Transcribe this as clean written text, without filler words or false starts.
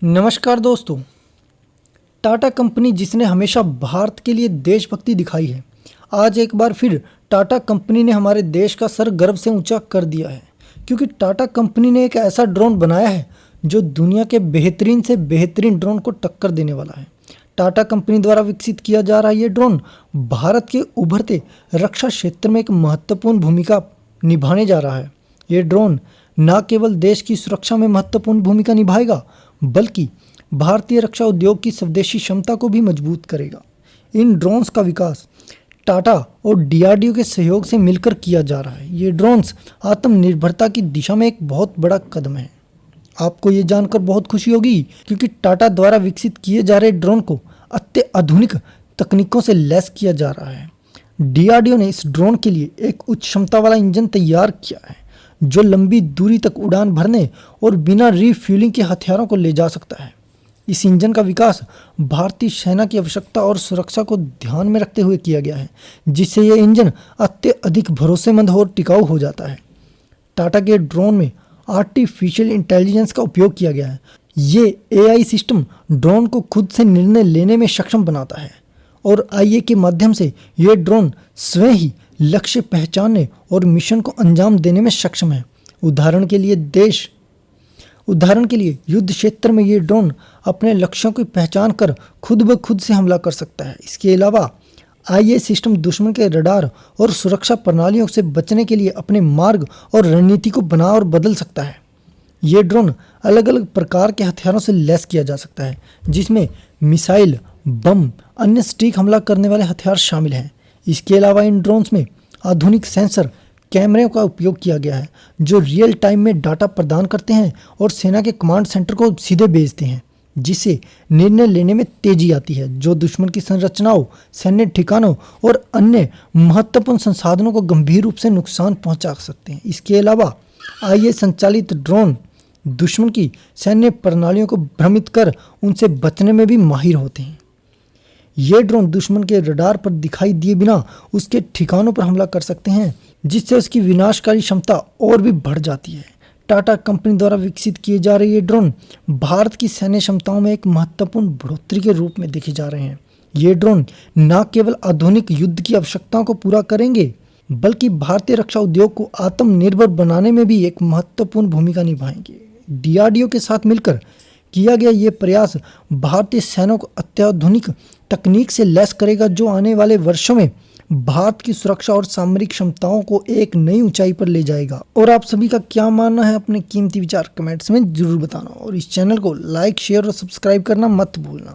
नमस्कार दोस्तों। टाटा कंपनी जिसने हमेशा भारत के लिए देशभक्ति दिखाई है, आज एक बार फिर टाटा कंपनी ने हमारे देश का सर गर्व से ऊंचा कर दिया है, क्योंकि टाटा कंपनी ने एक ऐसा ड्रोन बनाया है जो दुनिया के बेहतरीन से बेहतरीन ड्रोन को टक्कर देने वाला है। टाटा कंपनी द्वारा विकसित किया जा रहा ये ड्रोन भारत के उभरते रक्षा क्षेत्र में एक महत्वपूर्ण भूमिका निभाने जा रहा है। ये ड्रोन न केवल देश की सुरक्षा में महत्वपूर्ण भूमिका निभाएगा, बल्कि भारतीय रक्षा उद्योग की स्वदेशी क्षमता को भी मजबूत करेगा। इन ड्रोन्स का विकास टाटा और डीआरडीओ के सहयोग से मिलकर किया जा रहा है। ये ड्रोन्स आत्मनिर्भरता की दिशा में एक बहुत बड़ा कदम है। आपको ये जानकर बहुत खुशी होगी, क्योंकि टाटा द्वारा विकसित किए जा रहे ड्रोन को अत्याधुनिक तकनीकों से लैस किया जा रहा है। डीआरडीओ ने इस ड्रोन के लिए एक उच्च क्षमता वाला इंजन तैयार किया है, जो लंबी दूरी तक उड़ान भरने और बिना रिफ्यूलिंग के हथियारों को ले जा सकता है। इस इंजन का विकास भारतीय सेना की आवश्यकता और सुरक्षा को ध्यान में रखते हुए किया गया है, जिससे यह इंजन अत्यधिक भरोसेमंद और टिकाऊ हो जाता है। टाटा के ड्रोन में आर्टिफिशियल इंटेलिजेंस का उपयोग किया गया है। ये एआई सिस्टम ड्रोन को खुद से निर्णय लेने में सक्षम बनाता है और आईए के माध्यम से ये ड्रोन स्वयं ही लक्ष्य पहचानने और मिशन को अंजाम देने में सक्षम है। उदाहरण के लिए युद्ध क्षेत्र में ये ड्रोन अपने लक्ष्यों की पहचान कर खुद ब खुद से हमला कर सकता है। इसके अलावा आईए सिस्टम दुश्मन के रडार और सुरक्षा प्रणालियों से बचने के लिए अपने मार्ग और रणनीति को बना और बदल सकता है। ये ड्रोन अलग अलग प्रकार के हथियारों से लैस किया जा सकता है, जिसमें मिसाइल, बम, अन्य सटीक हमला करने वाले हथियार शामिल हैं। इसके अलावा इन ड्रोन्स में आधुनिक सेंसर कैमरे का उपयोग किया गया है, जो रियल टाइम में डाटा प्रदान करते हैं और सेना के कमांड सेंटर को सीधे भेजते हैं, जिससे निर्णय लेने में तेजी आती है, जो दुश्मन की संरचनाओं, सैन्य ठिकानों और अन्य महत्वपूर्ण संसाधनों को गंभीर रूप से नुकसान पहुंचा सकते हैं। इसके अलावा आईए संचालित ड्रोन दुश्मन की सैन्य प्रणालियों को भ्रमित कर उनसे बचने में भी माहिर होते हैं। ये ड्रोन दुश्मन के रडार पर दिखाई दिए बिना उसके ठिकानों पर हमला कर सकते हैं, जिससे उसकी विनाशकारी क्षमता और भी बढ़ जाती है। टाटा कंपनी द्वारा विकसित किए जा रहे ये ड्रोन भारत की सैन्य क्षमताओं में एक महत्वपूर्ण बढ़ोतरी के रूप में देखे जा रहे हैं। ये ड्रोन न केवल आधुनिक युद्ध की आवश्यकताओं को पूरा करेंगे, बल्कि भारतीय रक्षा उद्योग को आत्मनिर्भर बनाने में भी एक महत्वपूर्ण भूमिका निभाएंगे। डीआरडीओ के साथ मिलकर किया गया ये प्रयास भारतीय सेना को अत्याधुनिक तकनीक से लैस करेगा, जो आने वाले वर्षों में भारत की सुरक्षा और सामरिक क्षमताओं को एक नई ऊंचाई पर ले जाएगा। और आप सभी का क्या मानना है, अपने कीमती विचार कमेंट्स में जरूर बताना, और इस चैनल को लाइक, शेयर और सब्सक्राइब करना मत भूलना।